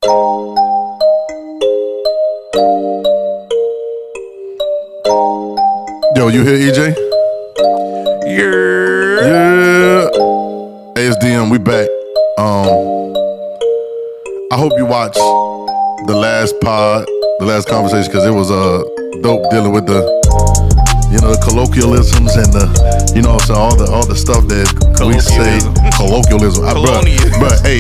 Yo, you hear EJ? Yeah. ASDM, we back. I hope you watched the last conversation, because it was dope dealing with the colloquialisms and all the stuff that we say. Colloquialism. Bruh, hey,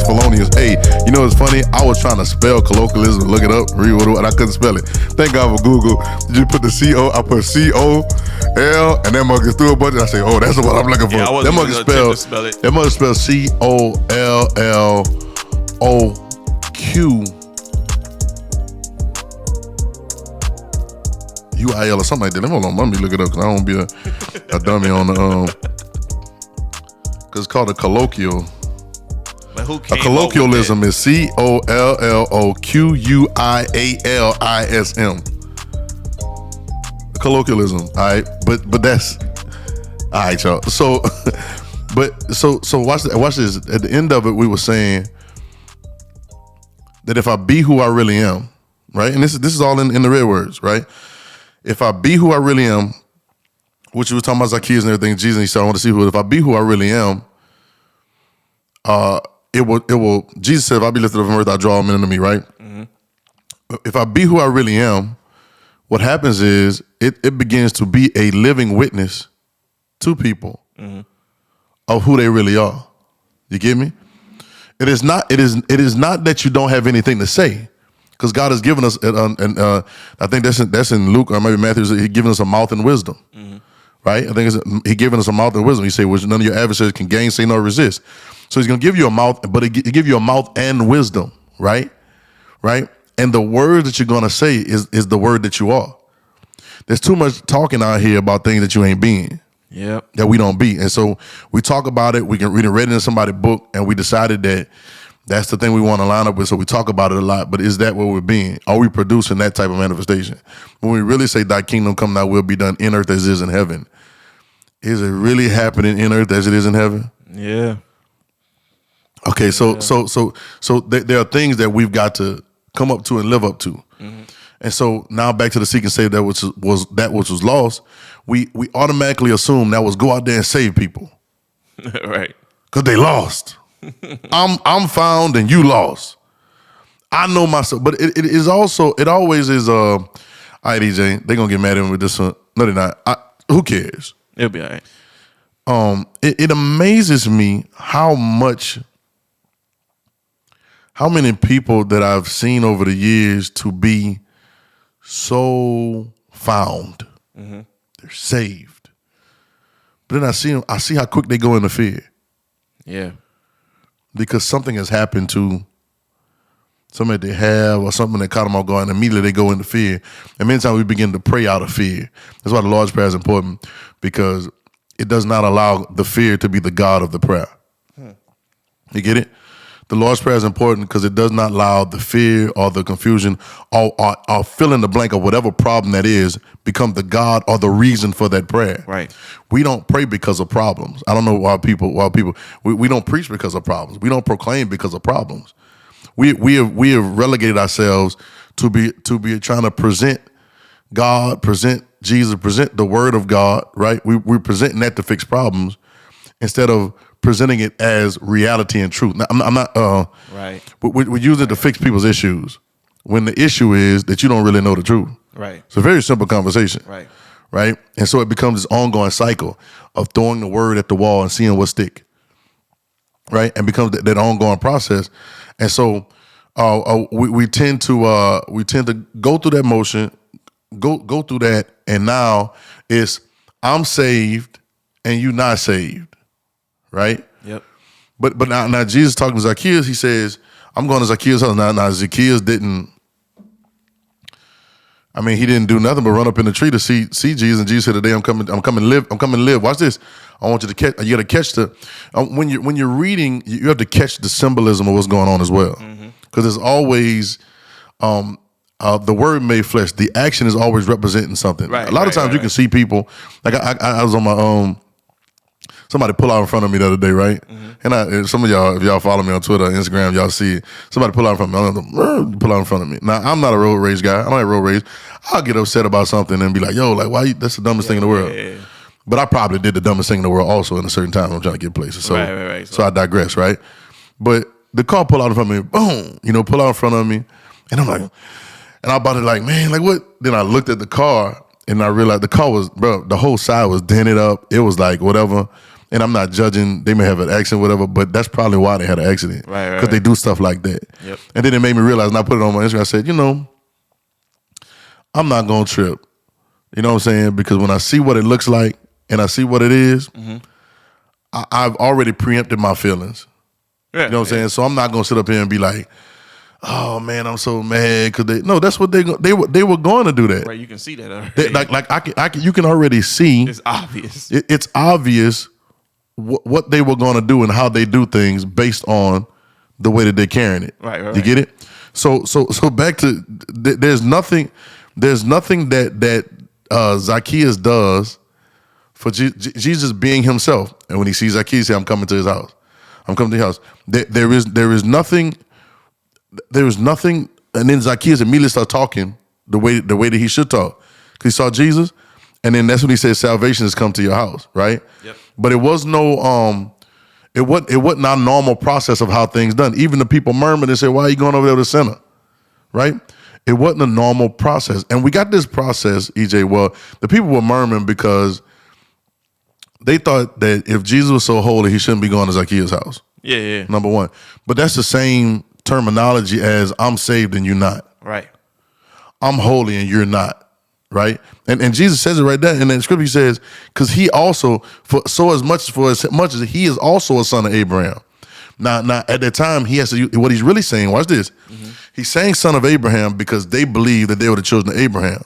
felonious. Hey, you know what's funny? I was trying to spell colloquialism, look it up, read what, and I couldn't spell it. Thank God for Google. Did you put the C-O? I put C-O-L, and that mug threw a bunch. I say, oh, that's what I'm looking for. Yeah, that mug spelled C-O-L-L-O-Q. UIL or something like that. Hold on, let me look it up, because I don't want to be a dummy on the because it's called a colloquial. But who a colloquialism is COLLOQUIALISM. A colloquialism, all right, but that's all right, y'all. So watch this. At the end of it, we were saying that if I be who I really am, right, and this is all in the red words, right? If I be who I really am, which you were talking about Zacchaeus and everything, Jesus, and he said, I want to see who. If I be who I really am, it will. Jesus said, if I be lifted up from earth, I draw men unto me, right? Mm-hmm. If I be who I really am, what happens is it begins to be a living witness to people of who they really are. You get me? It is not that you don't have anything to say. Because God has given us, and I think that's in Luke or maybe Matthew, He's given us a mouth and wisdom, right? I think He's given us a mouth and wisdom. He said, which none of your adversaries can gainsay nor resist. So He's going to give you a mouth, but He give you a mouth and wisdom, right? Right? And the word that you're going to say is the word that you are. There's too much talking out here about things that you ain't being. Yep. That we don't be. And so we talk about it. We can read it in somebody's book, and we decided that that's the thing we want to line up with, so we talk about it a lot. But is that what we're being? Are we producing that type of manifestation? When we really say, thy kingdom come, thy will be done in earth as it is in heaven, is it really happening in earth as it is in heaven? Yeah. Okay, so there are things that we've got to come up to and live up to. Mm-hmm. And so now back to the seek and save that which was lost, we automatically assume that was go out there and save people. Right. Because they lost. I'm found and you lost. I know myself, but it always is. All right, EJ, they're gonna get mad at me with this one. No, they're not. Who cares? It'll be all right. It amazes me how many people that I've seen over the years to be so found. Mm-hmm. They're saved, but then I see how quick they go into fear. Yeah. Because something has happened to somebody they have or something that caught them off guard, and immediately they go into fear. And many times we begin to pray out of fear. That's why the Lord's Prayer is important, because it does not allow the fear to be the God of the prayer. You get it? The Lord's Prayer is important because it does not allow the fear or the confusion or fill in the blank of whatever problem that is become the God or the reason for that prayer. Right. We don't pray because of problems. I don't know why people we don't preach because of problems. We don't proclaim because of problems. We have relegated ourselves to be trying to present God, present Jesus, present the Word of God. Right. We're presenting that to fix problems instead of presenting it as reality and truth. Now, I'm not. Right. We're using it to fix people's issues when the issue is that you don't really know the truth. Right. It's a very simple conversation. Right. Right. And so it becomes this ongoing cycle of throwing the word at the wall and seeing what stick. Right. And becomes that ongoing process. And so we tend to go through that motion, go through that, and now it's I'm saved and you not saved. Right? Yep. But now Jesus talking to Zacchaeus, he says, I'm going to Zacchaeus' house. Now Zacchaeus didn't he didn't do nothing but run up in the tree to see Jesus, and Jesus said, today I'm coming to live. Watch this. I want you to catch, you got to catch when you're reading, you have to catch the symbolism of what's going on as well. Because there's always, the word made flesh, the action is always representing something. Right, a lot of times you can see people, like I was on my somebody pull out in front of me the other day, right? And some of y'all, if y'all follow me on Twitter, Instagram, y'all see it. Somebody pull out in front of me. Pull out in front of me. Now, I'm not a road rage guy. I don't like road rage. I'll get upset about something and be like, yo, like, why that's the dumbest thing in the world. Yeah. But I probably did the dumbest thing in the world also in a certain time when I'm trying to get places. So, Right. So I digress, right? But the car pull out in front of me, boom, pull out in front of me. And I'm like, and I'm about to like, man, like what? Then I looked at the car and I realized the car was, bro, the whole side was dented up. It was like whatever. And I'm not judging. They may have an accident, whatever, but that's probably why they had an accident. Right. Because they do stuff like that. Yep. And then it made me realize, and I put it on my Instagram, I said, I'm not going to trip. You know what I'm saying? Because when I see what it looks like and I see what it is, I've already preempted my feelings. Yeah, you know what I'm saying? So I'm not going to sit up here and be like, oh, man, I'm so mad. No, that's what they were going to do that. Right, you can see that already. You can already see. It's obvious. It's obvious what they were going to do and how they do things based on the way that they're carrying it. Right. You get it? So back to there's nothing that Zacchaeus does for Jesus being himself. And when he sees Zacchaeus, he says, I'm coming to his house. I'm coming to his house. There is nothing, and then Zacchaeus immediately starts talking the way that he should talk. Because he saw Jesus, and then that's when he said salvation has come to your house, right? Yep. But it was no it wasn't our normal process of how things done. Even the people murmured and said, why are you going over there to the sinner? Right? It wasn't a normal process. And we got this process, EJ, well, the people were murmuring because they thought that if Jesus was so holy, he shouldn't be going to Zacchaeus' house. Yeah. Number one. But that's the same terminology as I'm saved and you're not. Right. I'm holy and you're not. Right? And Jesus says it right there. And then the scripture he says, because he also, for as much as he is also a son of Abraham. Now at that time, he has to, what he's really saying, watch this. He's saying son of Abraham because they believe that they were the children of Abraham.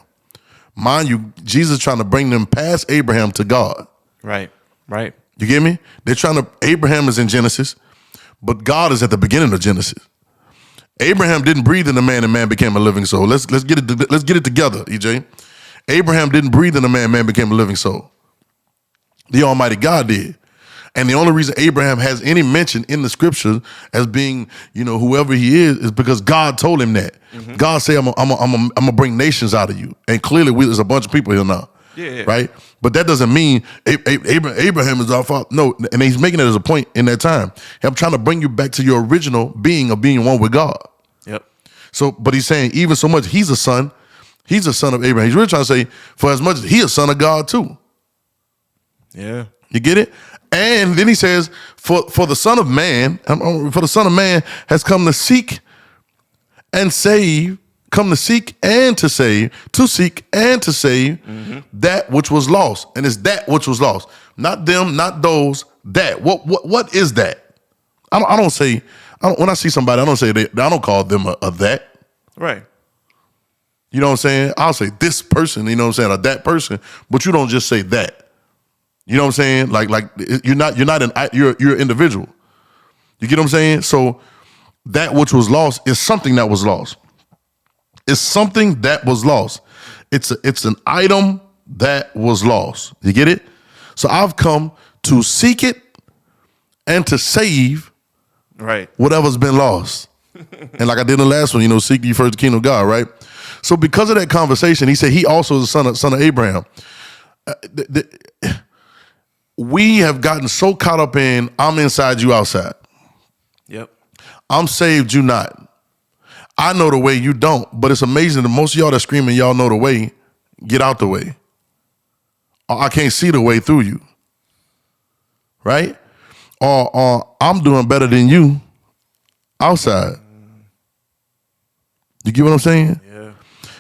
Mind you, Jesus is trying to bring them past Abraham to God. Right. You get me? They're trying to, Abraham is in Genesis, but God is at the beginning of Genesis. Abraham didn't breathe in a man and man became a living soul. Let's get it together, EJ. Abraham didn't breathe in a man, man became a living soul. The Almighty God did. And the only reason Abraham has any mention in the scriptures as being, whoever he is because God told him that. God said, I'm gonna bring nations out of you. And clearly there's a bunch of people here now. Yeah. Right? But that doesn't mean Abraham is our father. No, and he's making it as a point in that time. I'm trying to bring you back to your original being of being one with God. Yep. So, but he's saying even so much, he's a son. He's a son of Abraham. He's really trying to say, for as much as he is a son of God too. Yeah. You get it? And then he says, for the Son of Man, for the Son of Man has come to seek and save, to seek and to save that which was lost. And it's that which was lost. Not them, not those, that. What is that? I don't say, when I see somebody, I don't say, I don't call them a that. Right. You know what I'm saying? I'll say this person, you know what I'm saying, or that person, but you don't just say that. You know what I'm saying? Like you're an individual. You get what I'm saying? So that which was lost is something that was lost. It's something that was lost. It's an item that was lost. You get it? So I've come to seek it and to save whatever's been lost. And like I did in the last one, seek ye first the kingdom of God, right? So because of that conversation, he said he also is a son of Abraham. We have gotten so caught up in I'm inside, you outside. Yep. I'm saved, you not. I know the way, you don't. But it's amazing that most of y'all that screaming y'all know the way, get out the way. Or I can't see the way through you. Right? Or I'm doing better than you outside. You get what I'm saying? Yeah.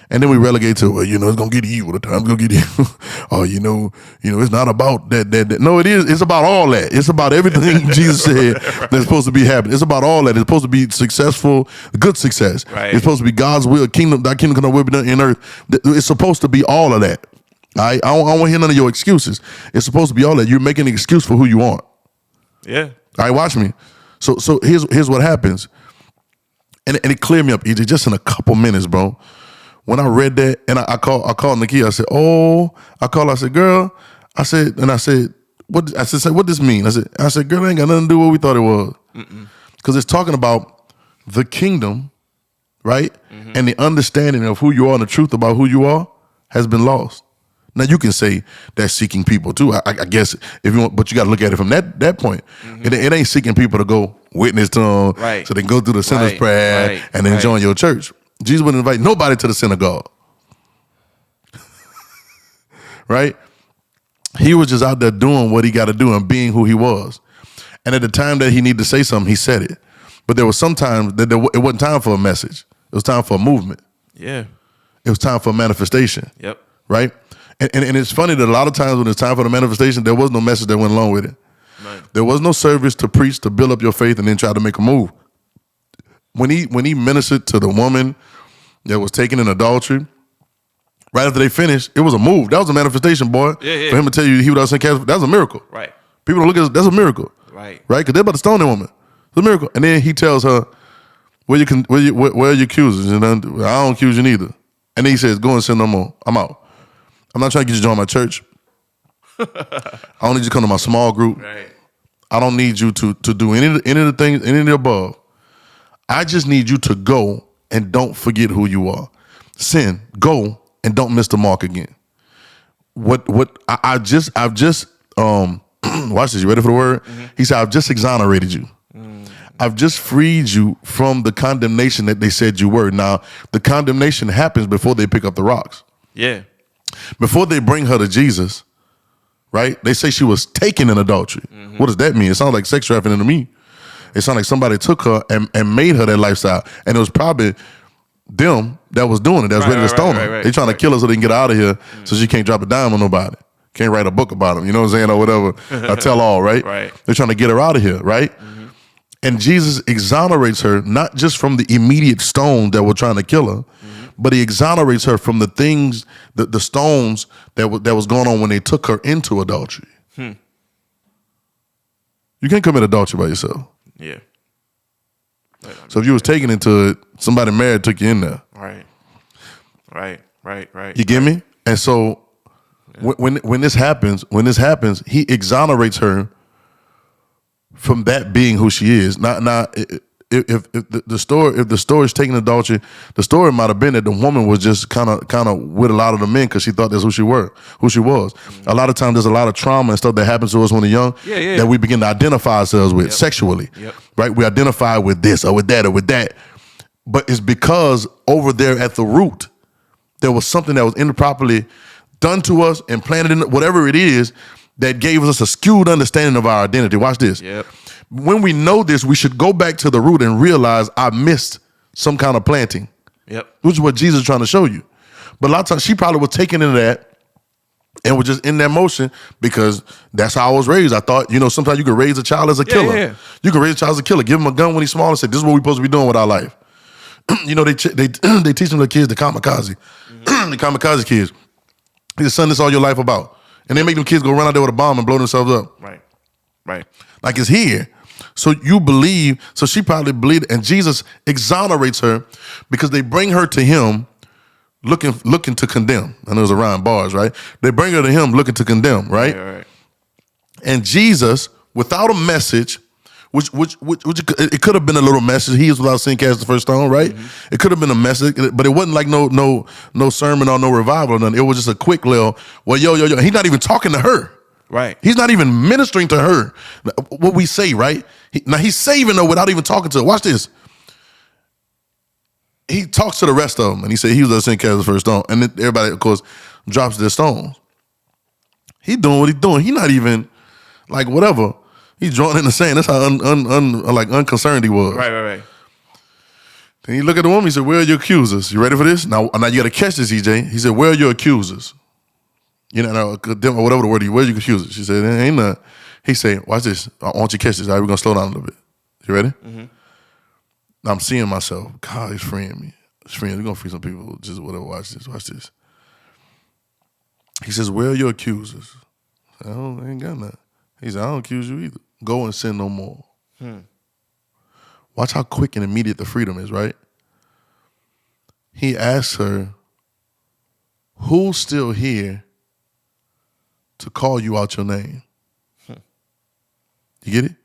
And then we relegate to, it's going to get evil. The time's going to get evil. Or, it's not about that. No, it is. It's about all that. It's about everything Jesus said that's supposed to be happening. It's about all that. It's supposed to be successful, good success. Right. It's supposed to be God's will, thy kingdom come will be done in earth. It's supposed to be all of that. All right? I don't want to hear none of your excuses. It's supposed to be all that. You're making an excuse for who you want. Yeah. All right, watch me. So here's what happens. And it cleared me up, EJ, just in a couple minutes, bro. When I read that, and I called Nakia, I said, I said, girl, I said, I said, what this mean? I said, girl, it ain't got nothing to do with what we thought it was. Because it's talking about the kingdom, right? And the understanding of who you are and the truth about who you are has been lost. Now you can say that's seeking people too. I guess if you want, but you got to look at it from that point. It ain't seeking people to go witness to them, Right. so they can go through the sinner's Right, prayer right, and then right. join your church. Jesus wouldn't invite nobody to the synagogue, right? He was just out there doing what he got to do and being who he was. And at the time that he needed to say something, he said it. But there was sometimes that it wasn't time for a message. It was time for a movement. Yeah. It was time for a manifestation. Yep. Right? And it's funny that a lot of times when it's time for the manifestation, there was no message that went along with it. Right. There was no service to preach, to build up your faith, and then try to make a move. When he ministered to the woman that was taken in adultery, right after they finished, it was a move. That was a manifestation, boy. Yeah. For him to tell you he was out Catholic, that was a miracle. Right. People don't look at it, that's a miracle. Right. Right? Because they're about to stone that woman. It's a miracle. And then he tells her, where are your accusers? And I don't accuse you neither. And then he says, go and sin no more. I'm out. I'm not trying to get you to join my church. I don't need you to come to my small group. Right. I don't need you to do any of the things, any of the above. I just need you to go and don't forget who you are. Sin, go and don't miss the mark again. I've just watch this, you ready for the word? He said, I've just exonerated you. I've just freed you from the condemnation that they said you were. Now, the condemnation happens before they pick up the rocks. Yeah. Before they bring her to Jesus, right? They say she was taken in adultery. What does that mean? It sounds like sex trafficking to me. It sounds like somebody took her and made her that lifestyle. And it was probably them that was doing it, that was ready to stone her. They trying to kill her so they can get her out of here so she can't drop a dime on nobody. Can't write a book about them, you know what I'm saying, or whatever, a tell all, right? Right. They're trying to get her out of here, right? And Jesus exonerates her, not just from the immediate stone that were trying to kill her, but he exonerates her from the things, the stones that was going on when they took her into adultery. You can't commit adultery by yourself. Yeah. So if you was taken into it, somebody married took you in there. Right. You get me? And so when this happens, he exonerates her from that being who she is. Now, if the story is taking adultery, the story might have been that the woman was just kind of with a lot of the men because she thought that's who she was. A lot of times there's a lot of trauma and stuff that happens to us when we're young that we begin to identify ourselves with sexually. Right? We identify with this or with that or with that. But it's because over there at the root, there was something that was improperly done to us and planted in whatever it is that gave us a skewed understanding of our identity. Watch this. When we know this, we should go back to the root and realize I missed some kind of planting. Which is what Jesus is trying to show you. But a lot of times she probably was taken into that and was just in that motion because that's how I was raised. I thought, sometimes you can raise a child as a killer. You can raise a child as a killer. Give him a gun when he's small and say, this is what we're supposed to be doing with our life. They teach them the kids the kamikaze. The kamikaze kids. He said, son, this is all your life about. And they make them kids go run out there with a bomb and blow themselves up. Right. Like it's here. So you believe, so she probably believed, and Jesus exonerates her because they bring her to him looking to condemn. I know it's around bars, right? They bring her to him looking to condemn, right? And Jesus, without a message, which it could have been a little message. He is without sin cast the first stone, right? It could have been a message, but it wasn't like no sermon or no revival or nothing. It was just a quick little, well, yo. He's not even talking to her. Right. He's not even ministering to her. What we say, right? Now he's saving her without even talking to her. Watch this. He talks to the rest of them, and he said he was the sin cast the first stone. And then everybody, of course, drops their stones. He doing what he's doing. He not even, like, whatever. He's drawing in the sand. That's how unconcerned he was. Right. Then he look at the woman, he said, where are your accusers? You ready for this? Now you got to catch this, EJ. He said, where are your accusers? Whatever the word is, where are your accusers? She said, ain't none. He said, watch this. I want you to catch this. All right, we're going to slow down a little bit. You ready? Now I'm seeing myself. God, he's freeing me. He's freeing me. We're going to free some people. Just whatever. Watch this. He says, where are your accusers? I ain't got none. He said, I don't accuse you either. Go and sin no more. Watch how quick and immediate the freedom is, right? He asks her, who's still here to call you out your name? You get it?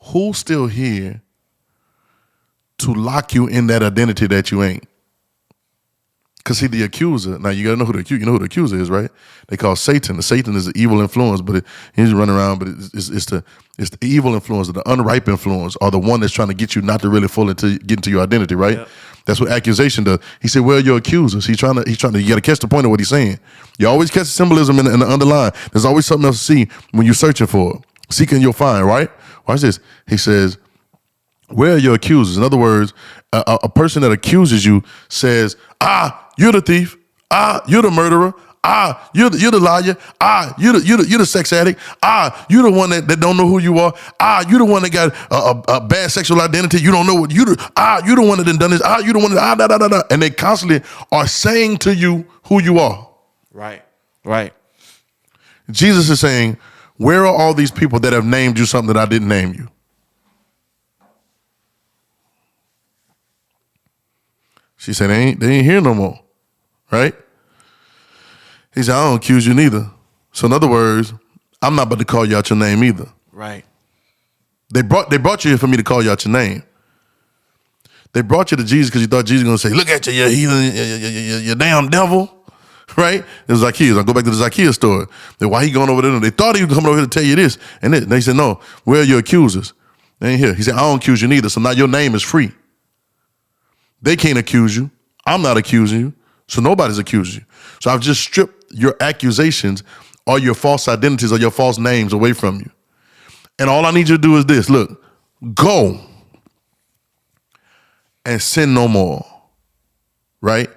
Who's still here to lock you in that identity that you ain't? Because see, the accuser, now you got to know who the accuser is, right? They call Satan. The Satan is the evil influence, but he's running around, but it's the evil influence, the unripe influence, or the one that's trying to get you not to really get into your identity, right? Yep. That's what accusation does. He said, where are your accusers? He's trying to, you got to catch the point of what he's saying. You always catch the symbolism in the underline. There's always something else to see when you're searching for it. Seeking, you'll find, right? Watch this. He says, where are your accusers? In other words, a person that accuses you says, you're the thief. You're the murderer. You're the liar. You're the sex addict. You're the one that don't know who you are. You're the one that got a bad sexual identity. You don't know what you're the one that done this. You're the one that da da da da. And they constantly are saying to you who you are. Right. Right. Jesus is saying, where are all these people that have named you something that I didn't name you? She said, they ain't here no more, right? He said, I don't accuse you neither. So in other words, I'm not about to call you out your name either. Right. They brought you here for me to call you out your name. They brought you to Jesus because you thought Jesus was going to say, look at you, you heathen, you damn devil, right? It was Zacchaeus. I'll go back to the Zacchaeus story. Why he going over there? They thought he was coming over here to tell you this. And they said, no, where are your accusers? They ain't here. He said, I don't accuse you neither. So now your name is free. They can't accuse you. I'm not accusing you. So nobody's accusing you. So I've just stripped your accusations or your false identities or your false names away from you. And all I need you to do is this. Look, go and sin no more. Right?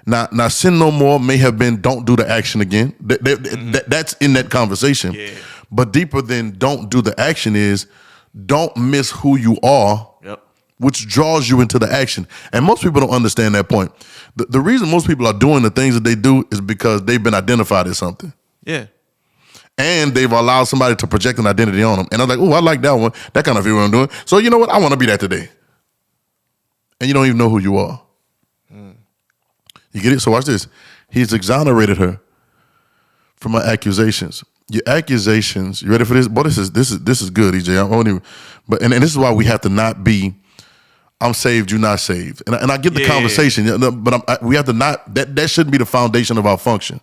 Now sin no more may have been don't do the action again. That's in that conversation. Yeah. But deeper than don't do the action is don't miss who you are. Yep. Which draws you into the action. And most people don't understand that point. The reason most people are doing the things that they do is because they've been identified as something. Yeah. And they've allowed somebody to project an identity on them. And I'm like, oh, I like that one. That kind of feel what I'm doing. So you know what? I want to be that today. And you don't even know who you are. You get it? So watch this. He's exonerated her from her accusations. Your accusations, you ready for this? Boy, this is good, EJ. And this is why we have to not be I'm saved, you're not saved. And I get the conversation, but we have to not, that shouldn't be the foundation of our function.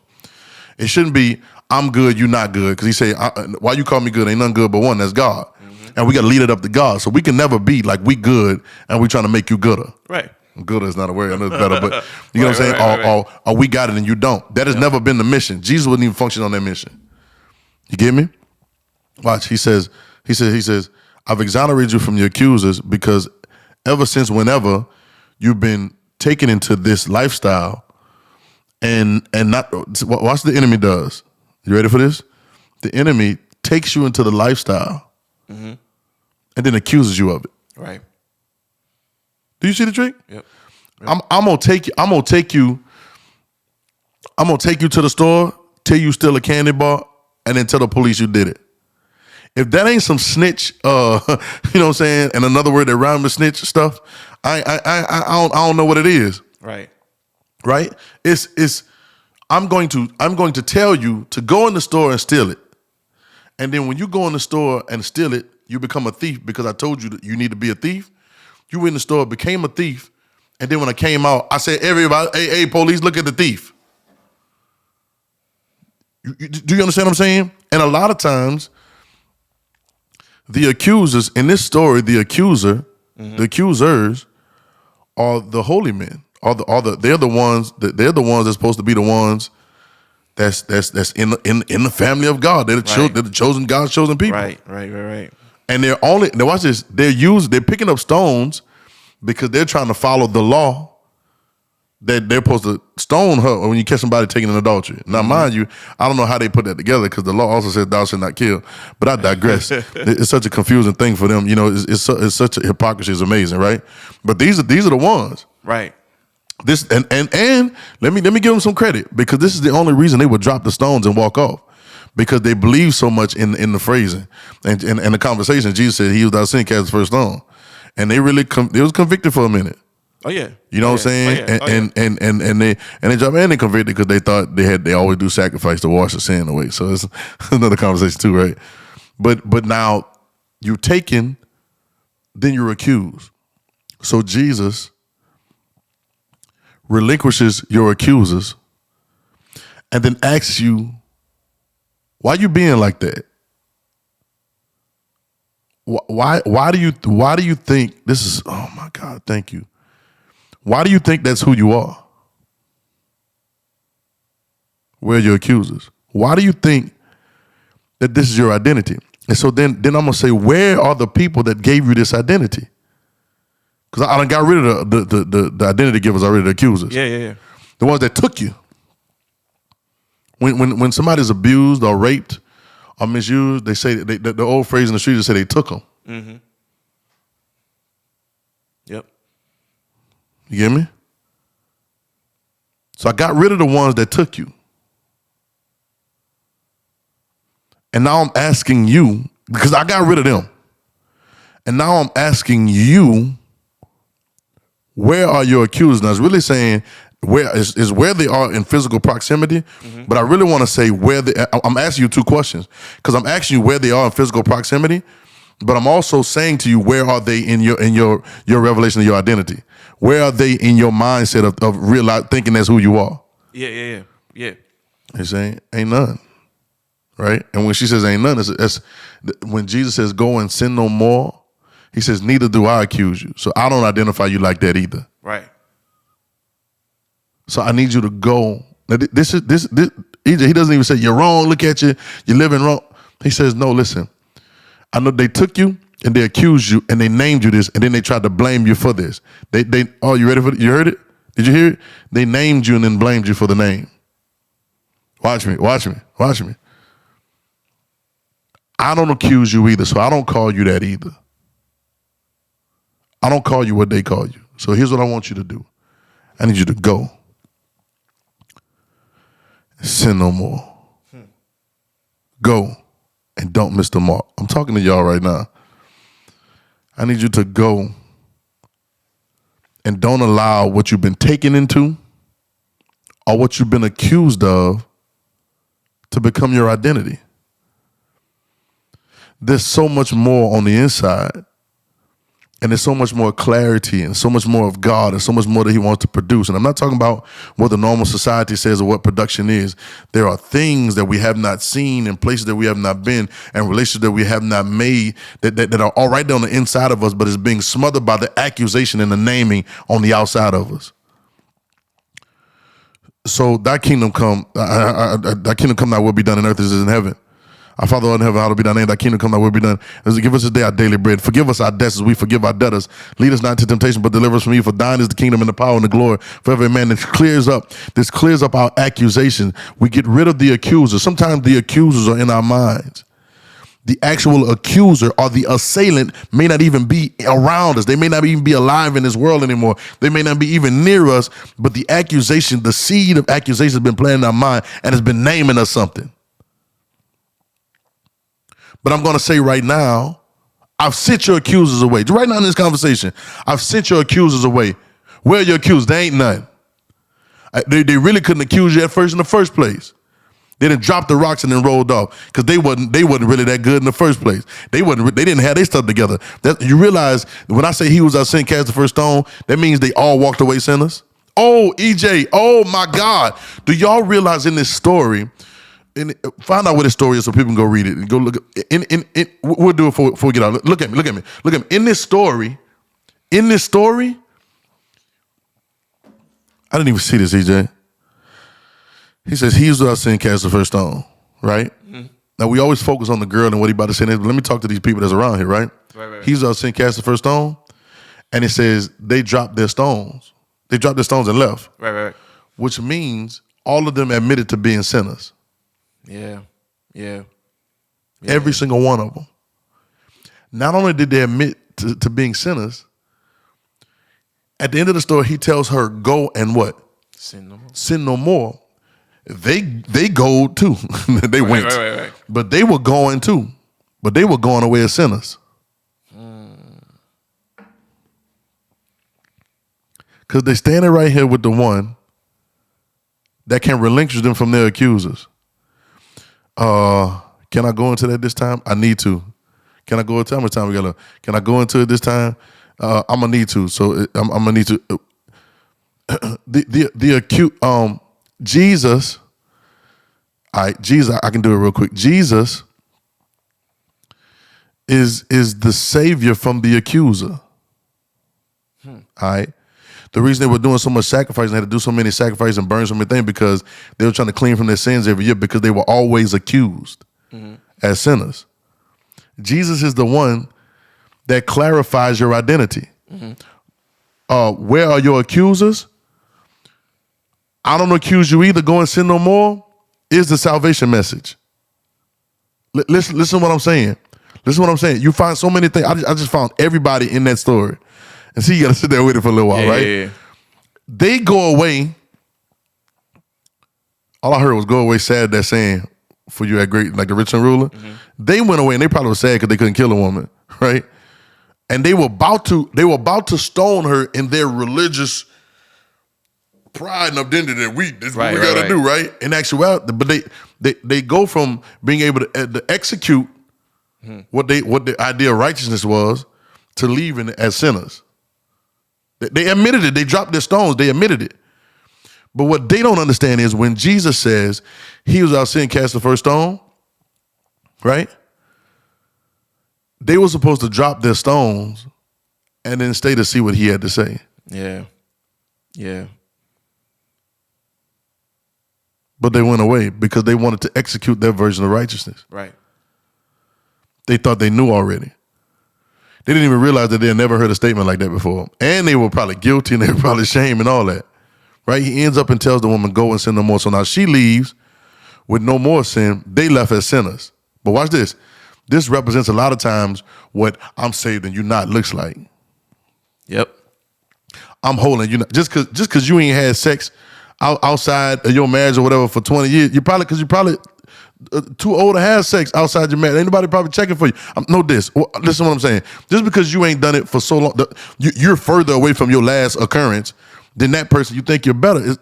It shouldn't be, I'm good, you're not good. Because he say, why you call me good? Ain't nothing good but one, that's God. Mm-hmm. And we got to lead it up to God. So we can never be like we good and we trying to make you gooder. Right. Gooder is not a word, I know it's better, but you know what I'm saying? Right. Or we got it and you don't. That has never been the mission. Jesus wouldn't even function on that mission. You get me? Watch, he says, I've exonerated you from your accusers because ever since whenever you've been taken into this lifestyle and not, watch the enemy does. You ready for this? The enemy takes you into the lifestyle and then accuses you of it. Right. Do you see the trick? Yep. I'm gonna take you to the store, tell you steal a candy bar, and then tell the police you did it. If that ain't some snitch, you know what I'm saying, and another word that rhymes with snitch stuff, I don't know what it is. Right. Right? I'm going to tell you to go in the store and steal it. And then when you go in the store and steal it, you become a thief because I told you that you need to be a thief. You went in the store, became a thief, and then when I came out, I said, everybody, hey, police, look at the thief. Do you understand what I'm saying? And a lot of times, the accusers in this story, the accusers are the holy men. They're the ones that's supposed to be the ones that's in the family of God. They're the chosen God's chosen people. Right. And now watch this. They're picking up stones because they're trying to follow the law that they're supposed to stone her when you catch somebody taking an adultery. Now, mind you, I don't know how they put that together because the law also says thou shalt not kill. But I digress. It's such a confusing thing for them. You know, it's such a hypocrisy. It's amazing, right? But these are the ones. Right. This and let me give them some credit because this is the only reason they would drop the stones and walk off. Because they believe so much in the phrasing and the conversation. Jesus said he was without sin cast the first stone. And they was convicted for a minute. Oh yeah. You know what I'm saying? And they dropped and they convicted because they thought they always do sacrifice to wash the sin away. So it's another conversation too, right? But now You taken, then you're accused. So Jesus relinquishes your accusers and then asks you, why you being like that? Why do you think this is, oh my God, thank you. Why do you think that's who you are? Where are your accusers? Why do you think that this is your identity? And so then I'm gonna say, where are the people that gave you this identity? Because I done got rid of the identity givers, already, the accusers. Yeah. The ones that took you. When somebody's abused or raped or misused, they say the old phrase in the street, they say they took them. Mm-hmm. Yep. You get me? So I got rid of the ones that took you. And now I'm asking you, because I got rid of them. And now I'm asking you, where are your accusers? Now it's really saying where is where they are in physical proximity, but I really want to say where I'm asking you two questions, because I'm asking you where they are in physical proximity, but I'm also saying to you, where are they in your revelation of your identity? Where are they in your mindset of real thinking that's who you are? Yeah. He's saying ain't none. Right? And when she says ain't none, it's when Jesus says go and sin no more, he says neither do I accuse you. So I don't identify you like that either. Right. So I need you to go. Now this he doesn't even say you're wrong, look at you, you're living wrong. He says, no, listen. I know they took you and they accused you and they named you this and then they tried to blame you for this. Oh, you ready for it? You heard it? Did you hear it? They named you and then blamed you for the name. Watch me. I don't accuse you either, so I don't call you that either. I don't call you what they call you. So here's what I want you to do. I need you to go. Sin no more. Go and don't miss the mark. I'm talking to y'all right now. I need you to go and don't allow what you've been taken into or what you've been accused of to become your identity. There's so much more on the inside, and there's so much more clarity and so much more of God and so much more that he wants to produce. And I'm not talking about what the normal society says or what production is. There are things that we have not seen and places that we have not been and relationships that we have not made that are all right there on the inside of us, but is being smothered by the accusation and the naming on the outside of us. So thy kingdom come, thy kingdom come, thy will be done in earth as it is in heaven. Our Father in heaven, hallowed be thy name, thy kingdom come, thy will be done. Give us this day our daily bread. Forgive us our debts as we forgive our debtors. Lead us not into temptation, but deliver us from evil. For thine is the kingdom and the power and the glory forever. Amen. This clears up our accusation. We get rid of the accusers. Sometimes the accusers are in our minds. The actual accuser or the assailant may not even be around us. They may not even be alive in this world anymore. They may not be even near us, but the accusation, the seed of accusation has been planted in our mind and has been naming us something. But I'm going to say right now, I've sent your accusers away. Right now in this conversation, I've sent your accusers away. Where are your accusers? They ain't none. They really couldn't accuse you at first in the first place. They didn't drop the rocks and then rolled off because they wasn't really that good in the first place. They didn't have their stuff together. You realize when I say he was our sin, cast the first stone, that means they all walked away sinners. Oh, EJ, oh my God. Do y'all realize in this story, find out what this story is so people can go read it and go look at we'll do it before we get out. Look at me. In this story, I didn't even see this, EJ. He says, he without sin cast the first stone, right? Mm-hmm. Now, we always focus on the girl and what he about to say. But let me talk to these people that's around here, right? Right. He's without sin cast the first stone. And it says they dropped their stones. They dropped their stones and left. Right. Which means all of them admitted to being sinners. Yeah. Every single one of them. Not only did they admit to being sinners, at the end of the story, he tells her, go and what? Sin no more. Sin no more. They go too. They went. Right. But they were going too. But they were going away as sinners. Because they're standing right here with the one that can relinquish them from their accusers. Can I go into that this time? I need to. Can I go into how much time we got? Can I go into it this time? I'm gonna need to. So I'm gonna need to. The acute Jesus. All right, Jesus. I can do it real quick. Jesus is the savior from the accuser. All right. The reason they were doing so much sacrifice and had to do so many sacrifices and burn so many things because they were trying to clean from their sins every year because they were always accused as sinners. Jesus is the one that clarifies your identity. Where are your accusers? I don't accuse you either. Go and sin no more is the salvation message. Listen to what I'm saying. Listen to what I'm saying. You find so many things. I just found everybody in that story. And see, you got to sit there with it for a little while, right? Yeah. They go away. All I heard was go away sad, that saying, for you at great, like the rich and ruler. They went away and they probably were sad because they couldn't kill a woman, right? And they were about to stone her in their religious pride and identity that this is what we gotta do, right? In actuality, but they go from being able to execute what the idea of righteousness was to leaving as sinners. They admitted it. They dropped their stones. They admitted it. But what they don't understand is when Jesus says he was out sin, cast the first stone, right? They were supposed to drop their stones and then stay to see what he had to say. Yeah. Yeah. But they went away because they wanted to execute their version of righteousness. Right. They thought they knew already. They didn't even realize that they had never heard a statement like that before. And they were probably guilty and they were probably ashamed and all that. Right? He ends up and tells the woman, go and sin no more. So now she leaves with no more sin. They left as sinners. But watch this. This represents a lot of times what I'm saved and you not looks like. Yep. I'm holding you. Just because you ain't had sex outside of your marriage or whatever for 20 years, you're probably too old to have sex outside your marriage. Ain't nobody probably checking for you. Know this. Listen to what I'm saying. Just because you ain't done it for so long, you're further away from your last occurrence than that person. You think you're better.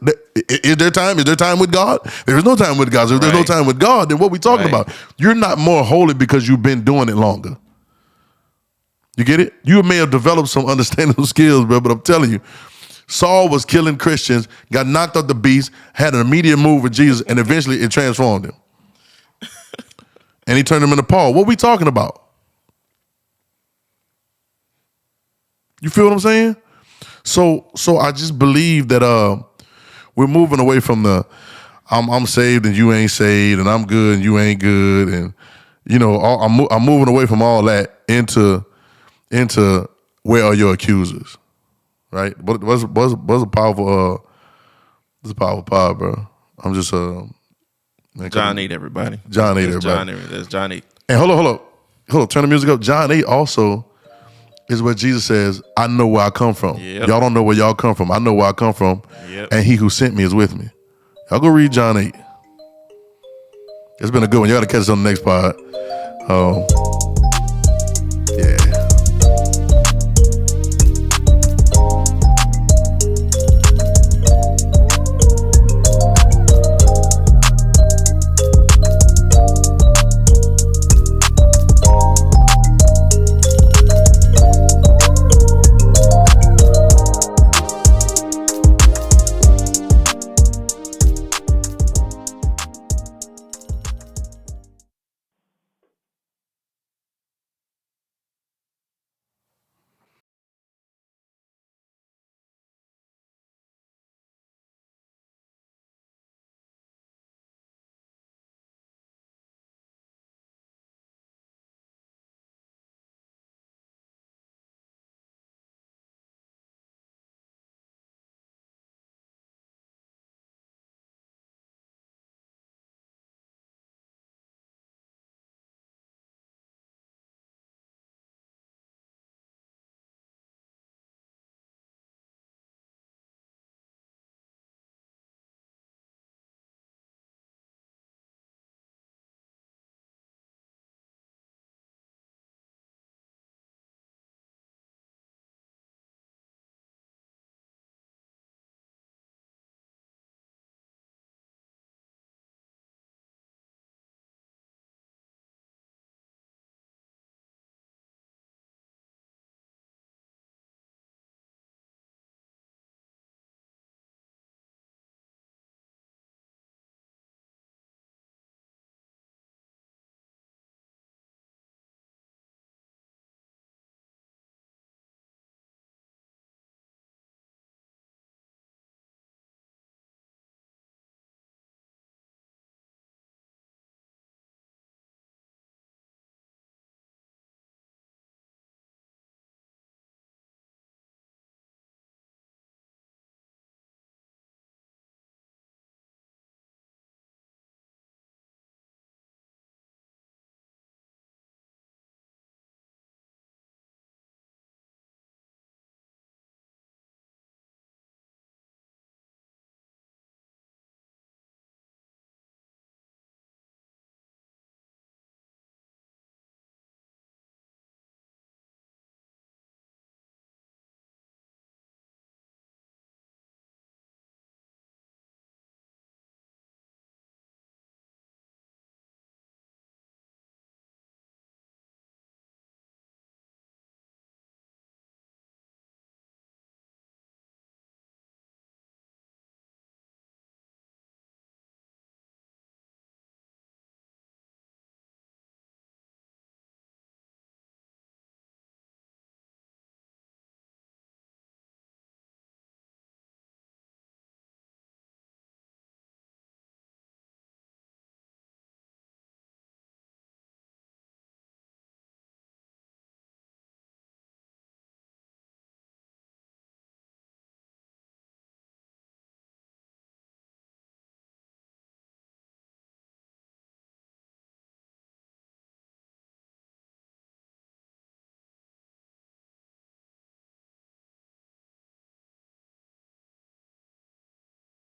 Is there time? Is there time with God? There is no time with God. So if there's no time with God, then what we talking about? You're not more holy because you've been doing it longer. You get it? You may have developed some understandable skills, bro, but I'm telling you, Saul was killing Christians, got knocked off the beast, had an immediate move with Jesus, and eventually it transformed him. And he turned him into Paul. What we talking about? You feel what I'm saying? So I just believe that we're moving away from the I'm saved and you ain't saved, and I'm good and you ain't good, and I'm moving away from all that into where are your accusers, right? But was a powerful pod, bro. I'm just John 8, everybody. John 8, everybody. That's John 8. And hold on. Turn the music up. John 8 also is where Jesus says, I know where I come from. Yep. Y'all don't know where y'all come from. I know where I come from. Yep. And he who sent me is with me. Y'all go read John 8. It's been a good one. Y'all got to catch us on the next pod.